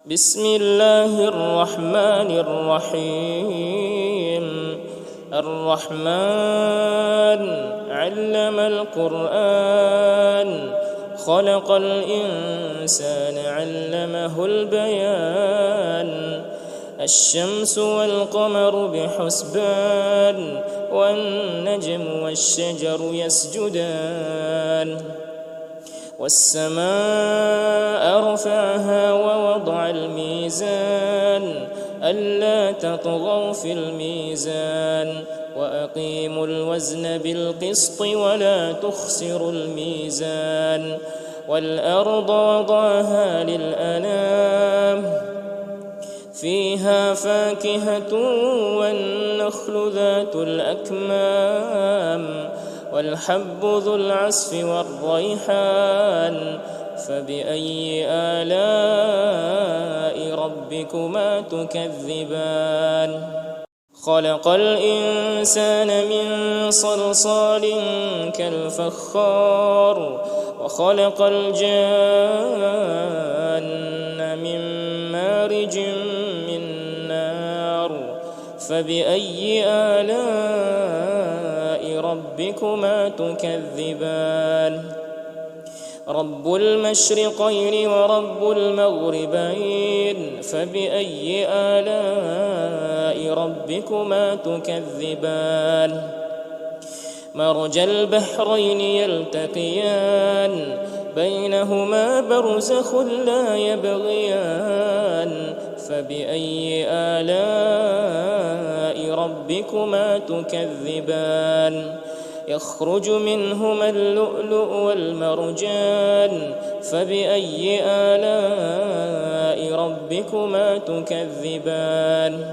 بسم الله الرحمن الرحيم. الرحمن علم القرآن، خلق الإنسان علمه البيان. الشمس والقمر بحسبان، والنجم والشجر يسجدان. والسماء رفعها ووضع الميزان، ألا تطغوا في الميزان، وأقيموا الوزن بالقسط ولا تخسروا الميزان. والأرض وضعها للأنام، فيها فاكهة والنخل ذات الأكمام، والحب ذو العصف والريحان. فبأي آلاء ربكما تكذبان؟ خلق الإنسان من صلصال كالفخار، وخلق الجان من مارج من نار. فبأي آلاء ربكما تكذبان؟ رب المشرقين ورب المغربين، فبأي آلاء ربكما تكذبان؟ مرج البحرين يلتقيان، بينهما برزخ لا يبغيان. فبأي آلاء ربكما تكذبان؟ يخرج منهما اللؤلؤ والمرجان. فبأي آلاء ربكما تكذبان؟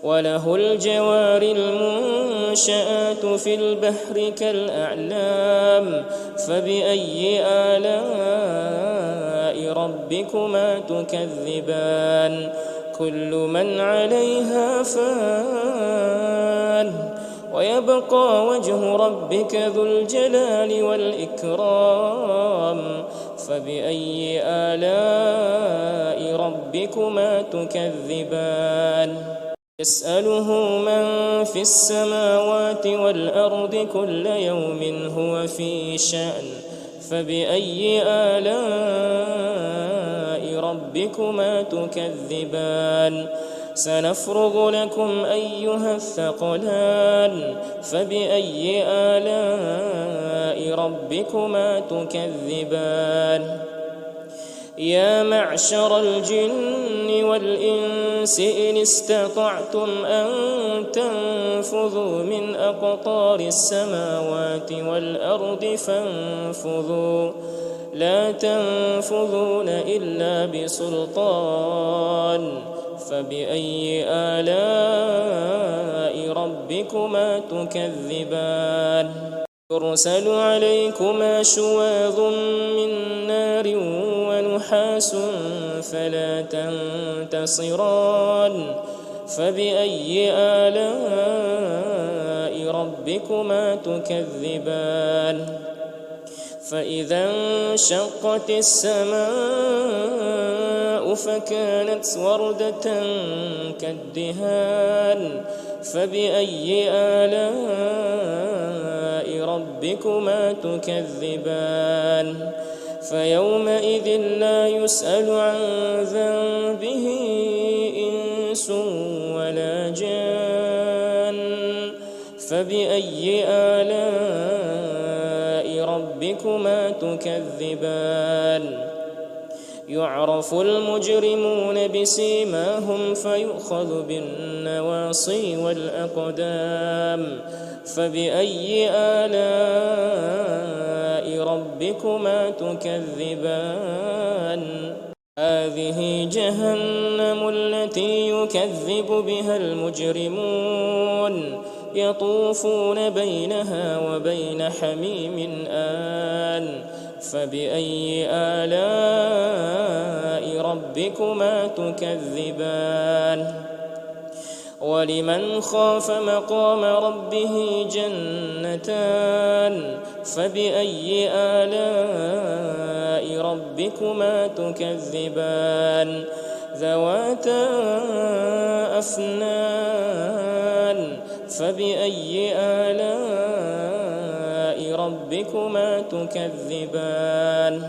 وله الجوار المنشآت في البحر كالأعلام. فبأي آلاء ربكما تكذبان؟ كل من عليها فان، ويبقى وجه ربك ذو الجلال والإكرام. فبأي آلاء ربكما تكذبان؟ يسأله من في السماوات والأرض كل يوم هو في شأن. فبأي آلاء ربكما تكذبان؟ سنفرغ لكم أيها الثقلان. فبأي آلاء ربكما تكذبان؟ يا معشر الجن والإنس إن استطعتم أن تنفذوا من أقطار السماوات والأرض فانفذوا، لا تنفذون إلا بسلطان. فبأي آلاء ربكما تكذبان؟ يرسل عليكما شواظ من نار ونحاس فلا تنتصران. فبأي آلاء ربكما تكذبان؟ فإذا انشقت السماء فكانت وردة كالدهان. فبأي آلاء ربكما تكذبان؟ فيومئذ لا يسأل عن ذنبه إنس ولا جان. فبأي آلاء ربكما تكذبان؟ يعرف المجرمون بسيماهم فيؤخذ بالنواصي والأقدام. فبأي آلاء ربكما تكذبان؟ هذه جهنم التي يكذب بها المجرمون، يطوفون بينها وبين حميم آن. فبأي آلاء ربكما تكذبان؟ ولمن خاف مقام ربه جنتان فبأي آلاء ربكما تكذبان ذواتا أفنان فبأي آلاء ربكما تكذبان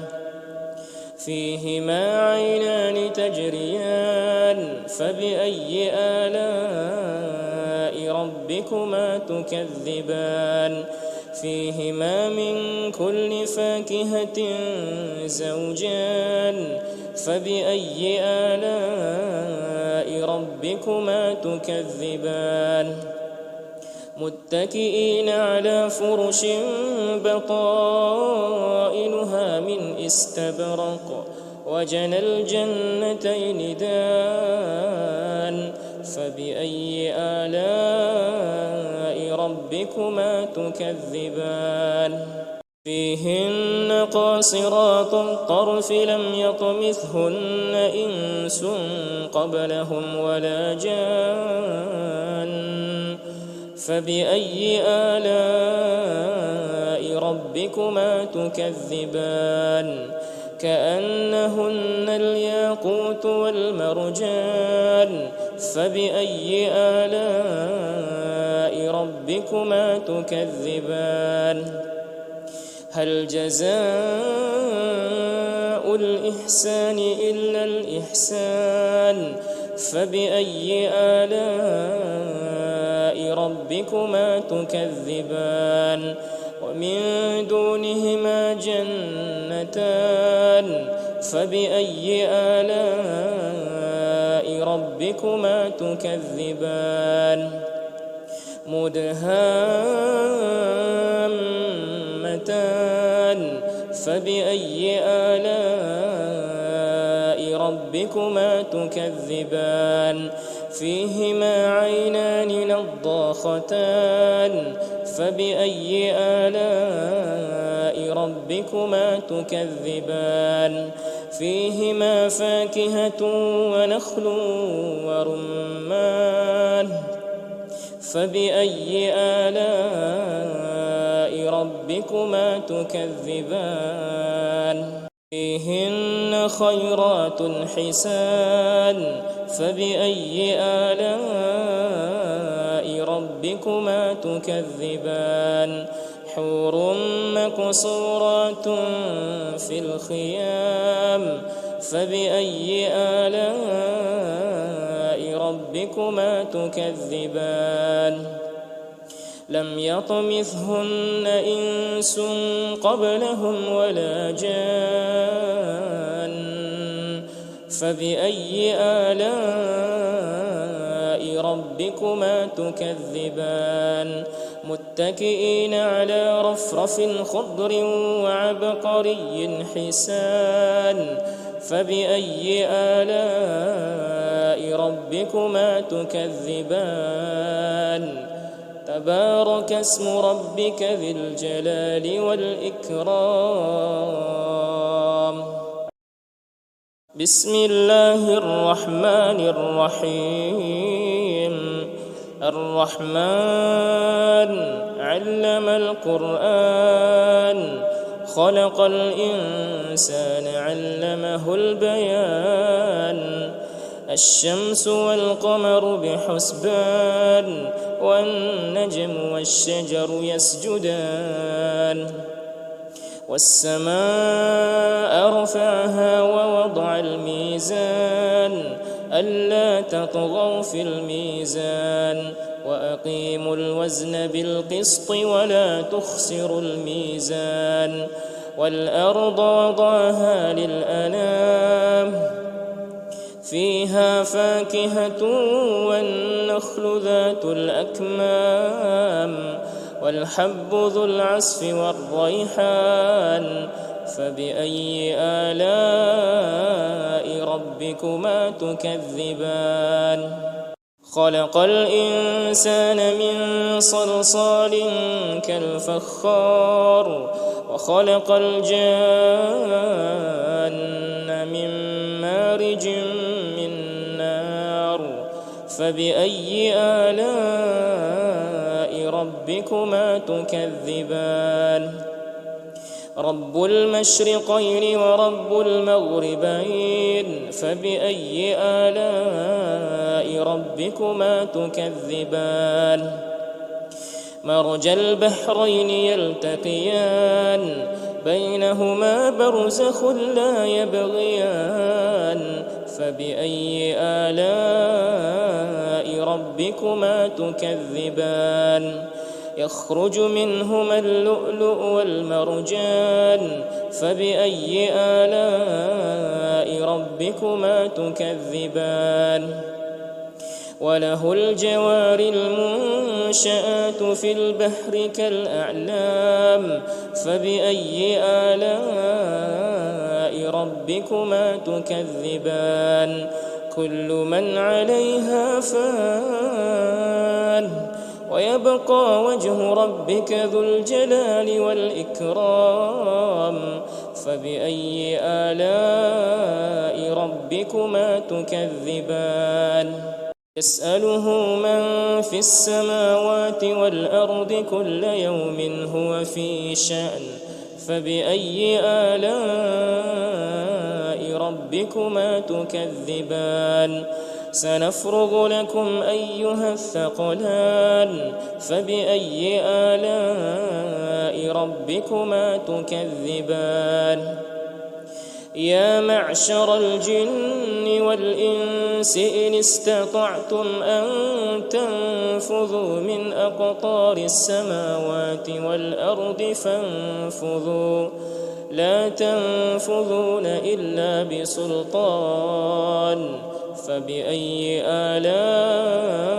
فيهما عينان تجريان فبأي آلاء ربكما تكذبان فيهما من كل فاكهة زوجان فبأي آلاء ربكما تكذبان متكئين على فرش بطائنها من استبرق وجنى الجنتين دان فبأي آلاء ربكما تكذبان فيهن قاصرات الطرف لم يطمثهن إنس قبلهم ولا جان فبأي آلاء ربكما تكذبان كأنهن الياقوت والمرجان فبأي آلاء ربكما تكذبان هل جزاء الإحسان إلا الإحسان فبأي آلاء ربكما تكذبان ومن دونهما جنتان فبأي آلاء ربكما تكذبان مدهامتان فبأي آلاء ربكما تكذبان فيهما عينان نضاختان فبأي آلاء ربكما تكذبان فيهما فاكهة ونخل ورمان فبأي آلاء ربكما تكذبان فيهن خيرات حسان فبأي آلاء ربكما تكذبان حور مقصورات في الخيام فبأي آلاء ربكما تكذبان لم يطمثهن إنس قبلهم ولا جان فبأي آلاء ربكما تكذبان متكئين على رفرف خضر وعبقري حسان فبأي آلاء ربكما تكذبان تبارك اسم ربك ذي الجلال والإكرام بسم الله الرحمن الرحيم الرحمن علم القرآن خلق الإنسان علمه البيان الشمس والقمر بحسبان والنجم والشجر يسجدان والسماء رفعها ووضع الميزان ألا تطغوا في الميزان وأقيموا الوزن بالقسط ولا تخسروا الميزان والأرض وضعها للأنام فيها فاكهة والنخل ذات الأكمام والحب ذو العصف والريحان فبأي آلاء ربكما تكذبان خلق الإنسان من صلصال كالفخار وخلق الجان من مارج من نار فبأي آلاء ربكما تكذبان رب المشرقين ورب المغربين فبأي آلاء ربكما تكذبان مرج البحرين يلتقيان بينهما برزخ لا يبغيان فبأي آلاء ربكما تكذبان يخرج منهما اللؤلؤ والمرجان فبأي آلاء ربكما تكذبان وله الجوار المنشآت في البحر كالأعلام فبأي آلاء ربكما تكذبان كل من عليها فان ويبقى وجه ربك ذو الجلال والإكرام فبأي آلاء ربكما تكذبان يسأله من في السماوات والأرض كل يوم هو في شأن فبأي آلاء ربكما تكذبان سنفرغ لكم أيها الثقلان فبأي آلاء ربكما تكذبان يا معشر الجن والإنس إن استطعتم أن تنفذوا من أقطار السماوات والأرض فانفذوا لا تنفذون إلا بسلطان فبأي آلاء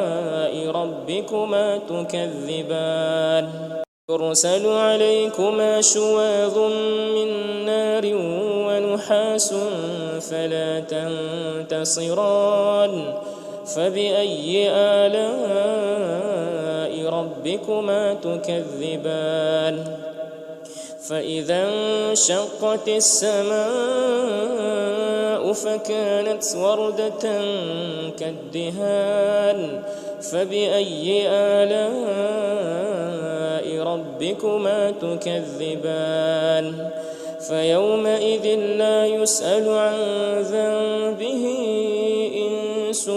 ربكما تكذبان يرسل عليكما شواظ من نار ونحاس فلا تنتصران فبأي آلاء ربكما تكذبان فإذا انشقت السماء فكانت وردة كالدهان فبأي آلاء ربكما تكذبان فيومئذ لا يسأل عن ذنبه إنس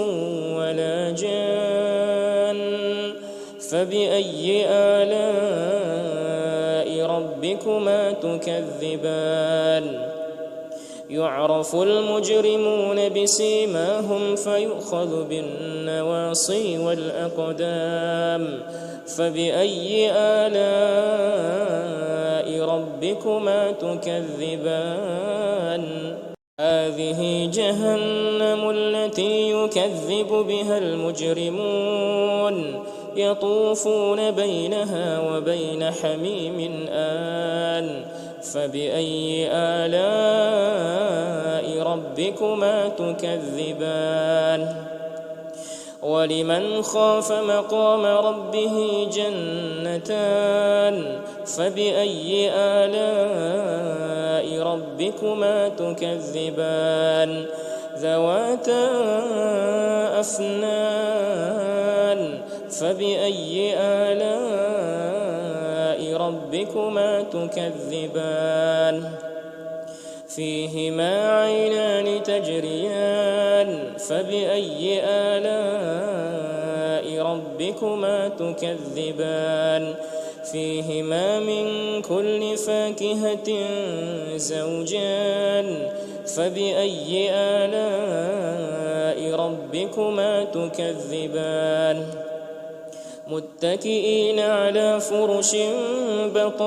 ولا جان فبأي آلاء ربكما تكذبان يعرف المجرمون بسيماهم فيؤخذ بالنواصي والأقدام فبأي آلاء ربكما تكذبان هذه جهنم التي يكذب بها المجرمون يطوفون بينها وبين حميم آن فبأي آلاء ربكما تكذبان ولمن خاف مقام ربه جنتان فبأي آلاء ربكما تكذبان ذواتا أفنان فبأي آلاء ربكما تكذبان فيهما عينان تجريان فبأي آلاء ربكما تكذبان فيهما من كل فاكهة زوجان فبأي آلاء ربكما تكذبان متكئين على فرش بطائنها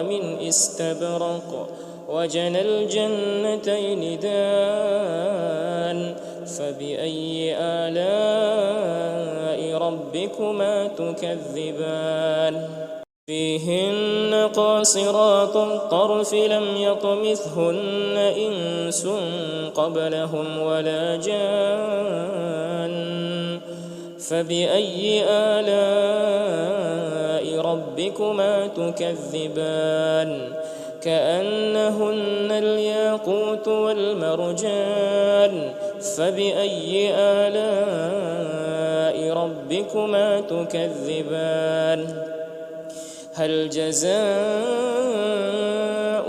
من استبرق وجنى الجنتين دان فبأي آلاء ربكما تكذبان فيهن قاصرات الطرف لم يطمثهن إنس قبلهم ولا جان فبأي آلاء ربكما تكذبان كأنهن الياقوت والمرجان فبأي آلاء ربكما تكذبان هل جزاء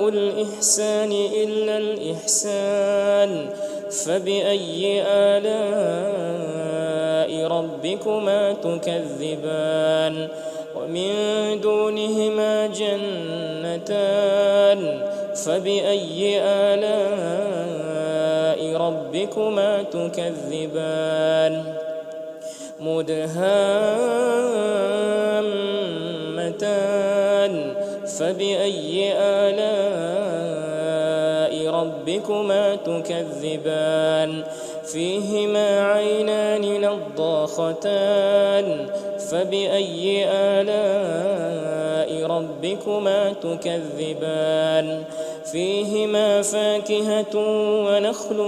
الإحسان إلا الإحسان فبأي آلاء ربكما تكذبان ومن دونهما جنتان فبأي آلاء ربكما تكذبان مدهامتان فبأي آلاء ربكما تكذبان فيهما عينان نضاختان فبأي آلاء ربكما تكذبان فيهما فاكهة ونخل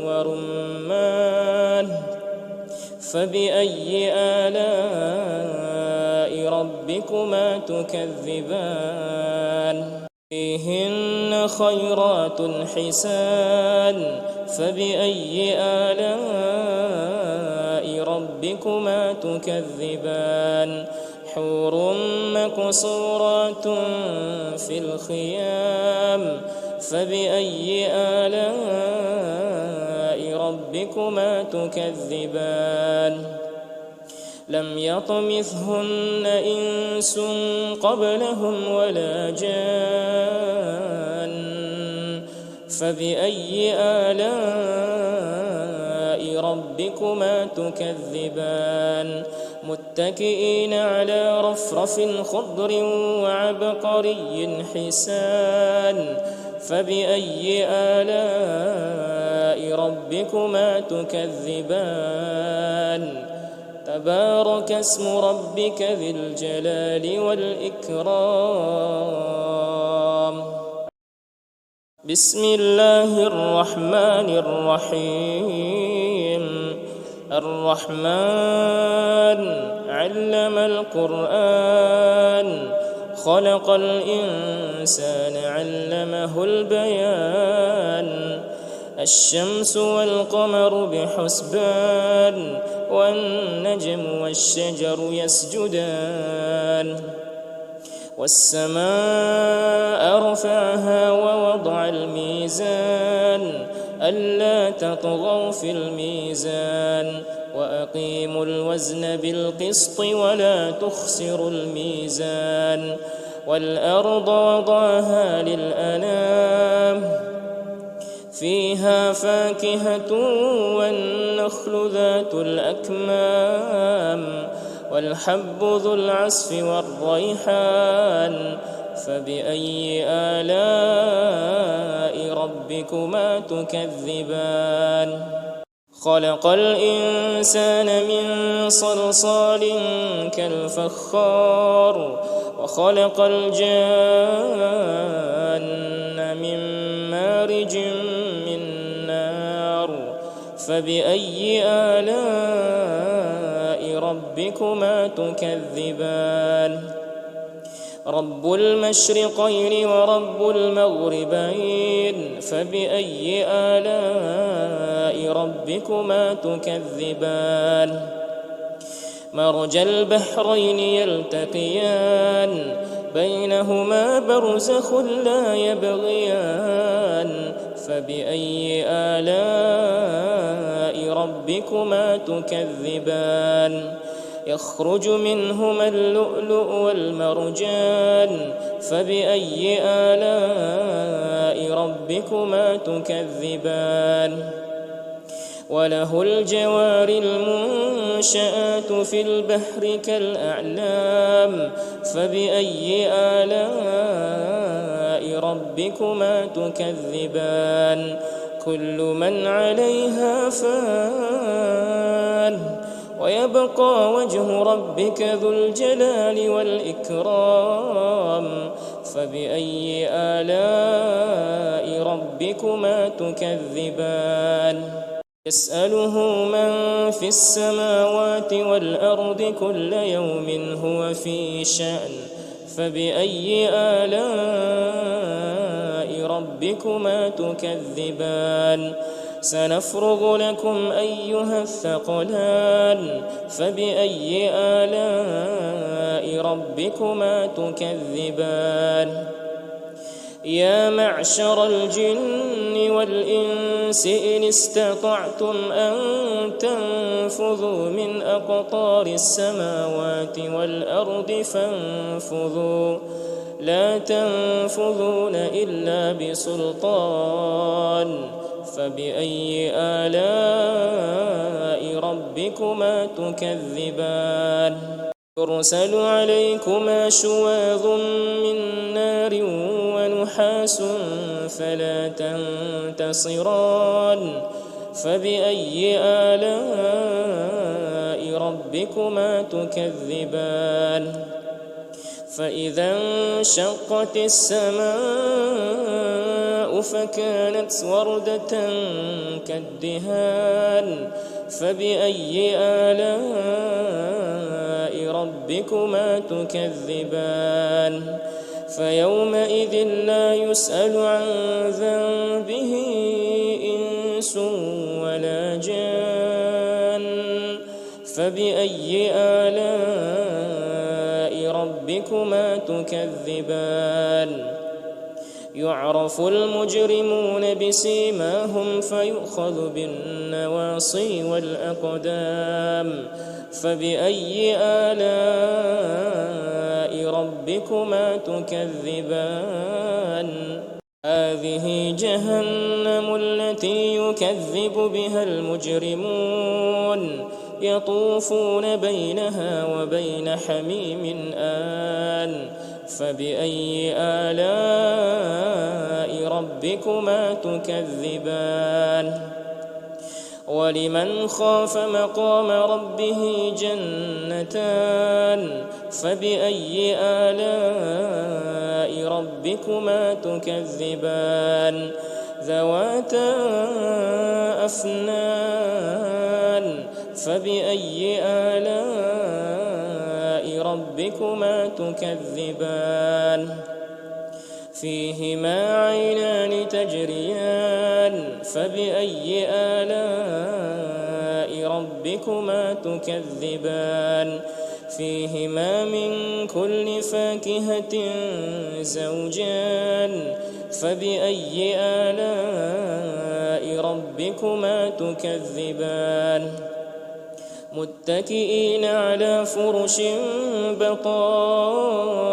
ورمان فبأي آلاء ربكما تكذبان فيهن خيرات حسان فبأي آلاء ربكما تكذبان حور مقصورات في الخيام فبأي آلاء ربكما تكذبان لم يطمثهن إنس قبلهم ولا جان فبأي آلاء ربكما تكذبان متكئين على رفرف خضر وعبقري حسان فبأي آلاء ربكما تكذبان تبارك اسم ربك ذي الجلال والإكرام بسم الله الرحمن الرحيم الرحمن علم القرآن خلق الإنسان علمه البيان الشمس والقمر بحسبان والنجم والشجر يسجدان والسماء رفعها ووضع الميزان ألا تطغوا في الميزان وأقيموا الوزن بالقسط ولا تخسروا الميزان والأرض وضعها للأنام فيها فاكهة والنخل ذات الأكمام والحب ذو العصف والريحان فبأي آلاء ربكما تكذبان خلق الإنسان من صلصال كالفخار وخلق الجان من مارج من نار فبأي آلاء ربكما تكذبان رب المشرقين ورب المغربين فبأي آلاء ربكما تكذبان مرج البحرين يلتقيان بينهما برزخ لا يبغيان فبأي آلاء ربكما تكذبان يخرج منهما اللؤلؤ والمرجان فبأي آلاء ربكما تكذبان وله الجوار المنشآت في البحر كالأعلام فبأي آلاء ربكما تكذبان كل من عليها فان ويبقى وجه ربك ذو الجلال والإكرام فبأي آلاء ربكما تكذبان يسأله من في السماوات والأرض كل يوم هو في شأن فبأي آلاء ربكما تكذبان سنفرغ لكم أيها الثقلان فبأي آلاء ربكما تكذبان يا معشر الجن والإنس إن استطعتم أن تنفذوا من أقطار السماوات والأرض فانفذوا لا تنفذون إلا بسلطان فبأي آلاء ربكما تكذبان يرسل عليكما شواظ من نار ونحاس فلا تنتصران فبأي آلاء ربكما تكذبان فإذا انشقت السماء فكانت وردة كالدهان فبأي آلاء ربكما تكذبان فيومئذ لا يسأل عن ذنبه إنس ولا جان فبأي آلاء ربكما تكذبان يعرف المجرمون بسيماهم فيؤخذ بالنواصي والأقدام فبأي آلاء ربكما تكذبان هذه جهنم التي يكذب بها المجرمون يطوفون بينها وبين حميم آن فبأي آلاء ربكما تكذبان ولمن خاف مقام ربه جنتان فبأي آلاء ربكما تكذبان ذواتا أفنان فبأي آلاء ربكما تكذبان فيهما عينان تجريان فبأي آلاء ربكما تكذبان فيهما من كل فاكهة زوجان فبأي آلاء ربكما تكذبان متكئين على فرش بطائنها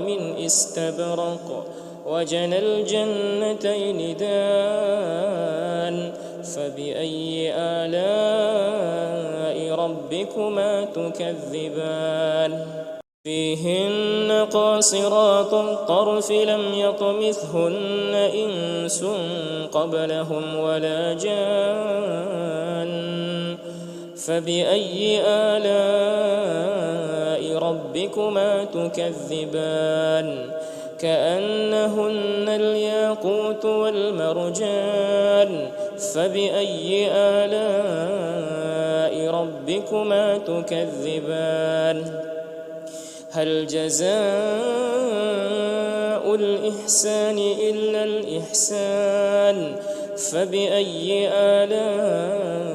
من استبرق وجنى الجنتين دان فبأي آلاء ربكما تكذبان فيهن قاصرات الطرف لم يطمثهن إنس قبلهم ولا جان فبأي آلاء ربكما تكذبان كأنهن الياقوت والمرجان فبأي آلاء ربكما تكذبان هل جزاء الإحسان إلا الإحسان فبأي آلاء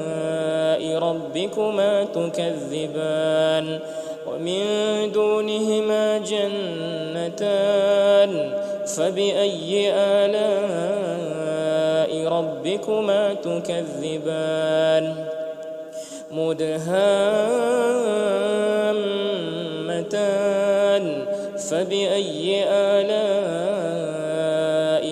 ربكما تكذبان ومن دونهما جنتان فبأي آلاء ربكما تكذبان مدهامتان فبأي آلاء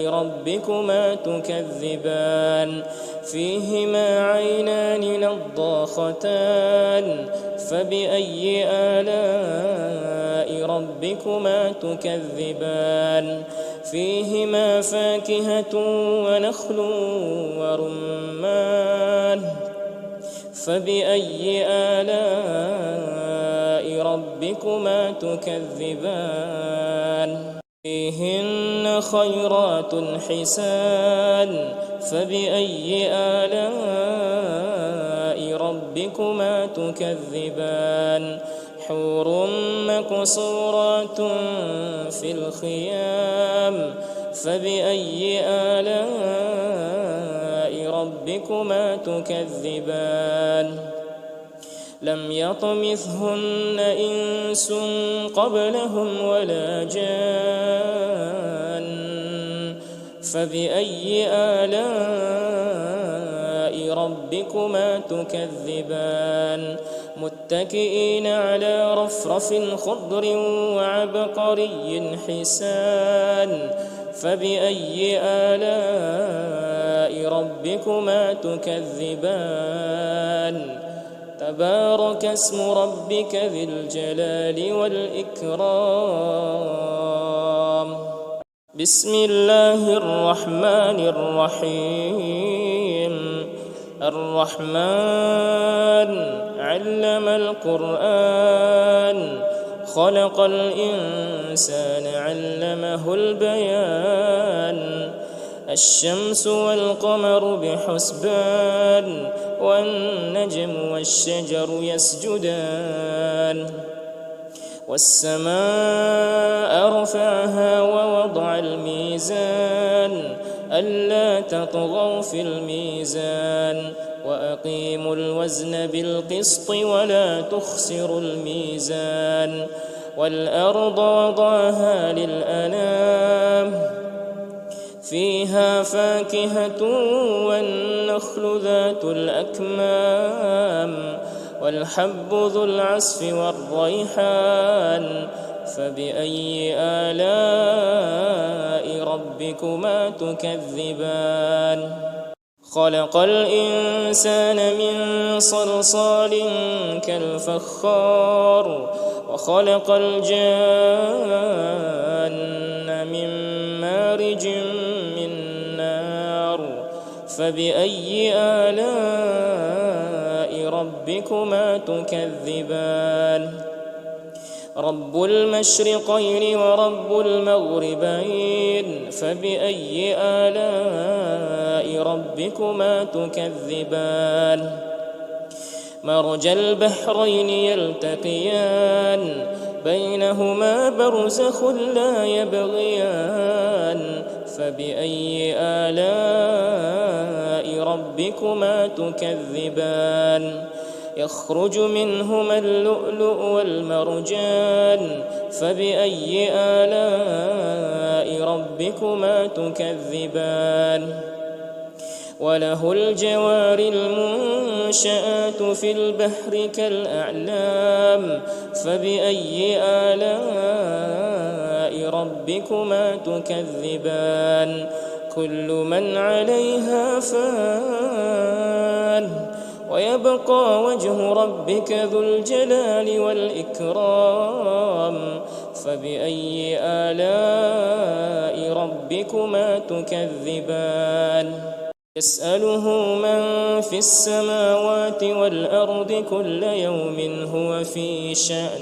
ربكما تكذبان فيهما عينان نضاختان فبأي آلاء ربكما تكذبان فيهما فاكهة ونخل ورمان فبأي آلاء ربكما تكذبان فيهن خيرات حسان فبأي آلاء ربكما تكذبان حور مقصورات في الخيام فبأي آلاء ربكما تكذبان لم يطمثهن إنس قبلهم ولا جان فبأي آلاء ربكما تكذبان متكئين على رفرف خضر وعبقري حسان فبأي آلاء ربكما تكذبان تبارك اسم ربك ذي الجلال والإكرام بسم الله الرحمن الرحيم الرحمن علم القرآن خلق الإنسان علمه البيان الشمس والقمر بحسبان والنجم والشجر يسجدان والسماء رفعها ووضع الميزان ألا تطغوا في الميزان وأقيموا الوزن بالقسط ولا تخسروا الميزان والأرض وضعها للأنام فيها فاكهة والنخل ذات الأكمام والحب ذو العصف والريحان فبأي آلاء ربكما تكذبان خلق الإنسان من صلصال كالفخار وخلق الجان من مارج من نار فبأي آلاء ربكما تكذبان رب المشرقين ورب المغربين فبأي آلاء ربكما تكذبان مرج البحرين يلتقيان بينهما برزخ لا يبغيان فبأي آلاء ربكما تكذبان يخرج منهما اللؤلؤ والمرجان فبأي آلاء ربكما تكذبان وله الجوار المنشآت في البحر كالأعلام فبأي آلاء ربكما تكذبان كل من عليها فان ويبقى وجه ربك ذو الجلال والإكرام فبأي آلاء ربكما تكذبان يسأله من في السماوات والأرض كل يوم هو في شأن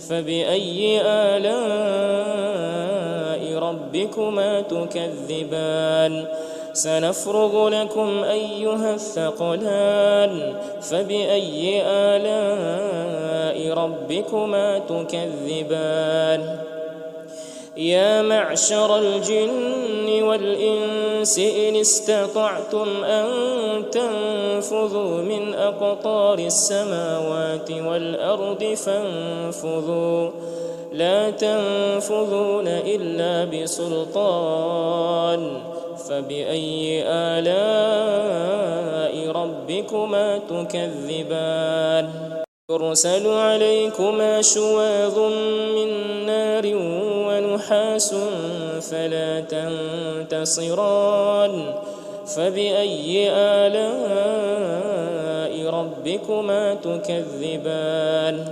فبأي آلاء ربكما تكذبان سنفرغ لكم أيها الثقلان فبأي آلاء ربكما تكذبان يا معشر الجن والإنس إن استطعتم أن تنفذوا من أقطار السماوات والأرض فانفذوا لا تنفذون إلا بسلطان فبأي آلاء ربكما تكذبان يرسل عليكما شواظ من نار ونحاس فلا تنتصران فبأي آلاء ربكما تكذبان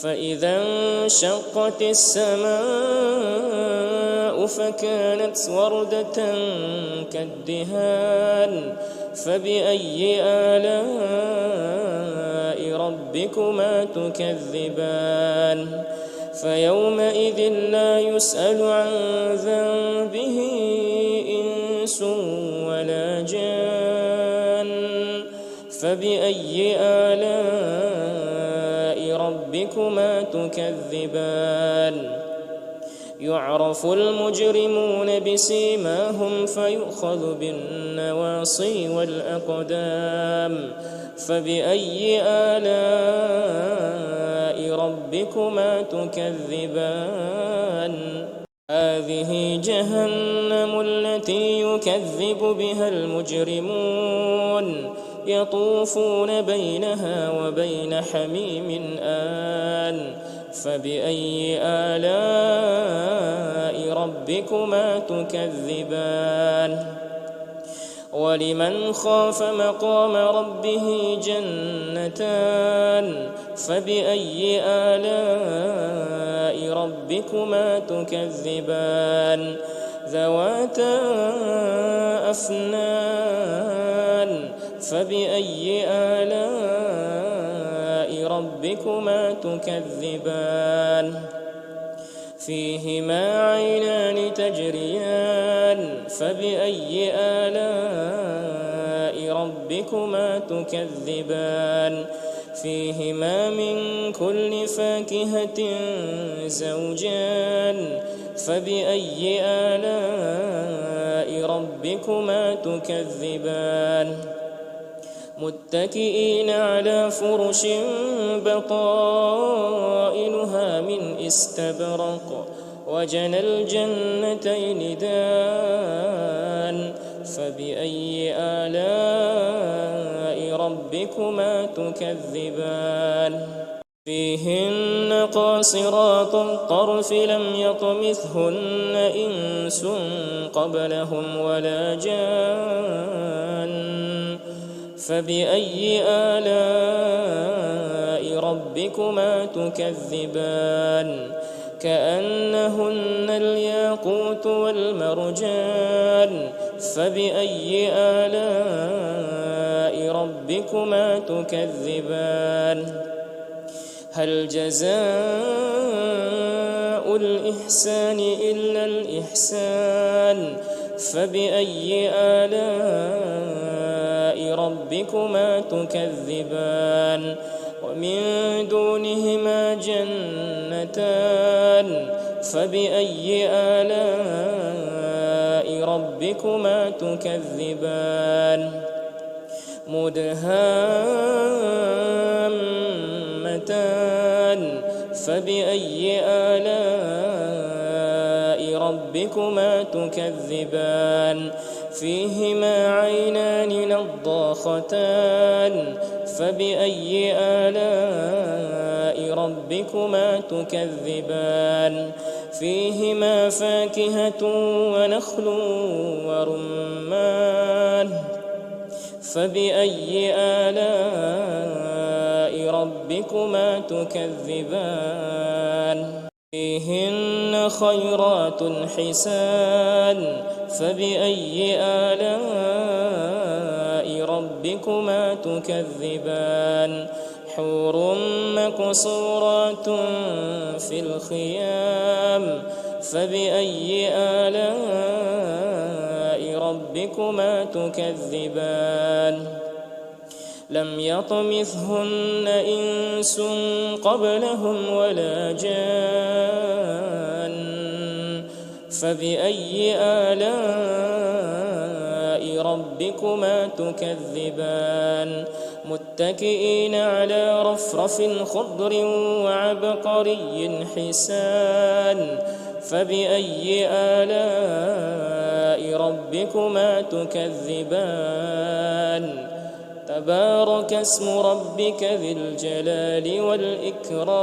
فإذا انشقت السماء فكانت وردة كالدهان فبأي آلاء ربكما تكذبان فيومئذ لا يسأل عن ذنبه إنس ولا جان فبأي آلاء ربكما تكذبان يعرف المجرمون بسيماهم فيؤخذ بالنواصي والأقدام فبأي آلاء ربكما تكذبان هذه جهنم التي يكذب بها المجرمون يطوفون بينها وبين حميم آن فبأي آلاء ربكما تكذبان ولمن خاف مقام ربه جنتان فبأي آلاء ربكما تكذبان ذواتا أفنان فبأي آلاء ربكما تكذبان فيهما عينان تجريان فبأي آلاء ربكما تكذبان فيهما من كل فاكهة زوجان فبأي آلاء ربكما تكذبان متكئين على فرش بطائنها من استبرق وجنى الجنتين دان فبأي آلاء ربكما تكذبان فيهن قاصرات الطرف لم يطمثهن إنس قبلهم ولا جان فبأي آلاء ربكما تكذبان كأنهن الياقوت والمرجان فبأي آلاء ربكما تكذبان هل جزاء الإحسان إلا الإحسان فبأي آلاء ربكما تكذبان ومن دونهما جنتان فبأي آلاء ربكما تكذبان مدهامتان فبأي آلاء ربكما تكذبان فيهما عينان نضاختان فبأي آلاء ربكما تكذبان فيهما فاكهة ونخل ورمان فبأي آلاء ربكما تكذبان فيهن خيرات حسان فبأي آلاء ربكما تكذبان حور مقصورات في الخيام فبأي آلاء ربكما تكذبان لم يطمثهن إنس قبلهم ولا جان فبأي آلاء ربكما تكذبان متكئين على رفرف خضر وعبقري حسان فبأي آلاء ربكما تكذبان تبارك اسم ربك ذي الجلال والإكرام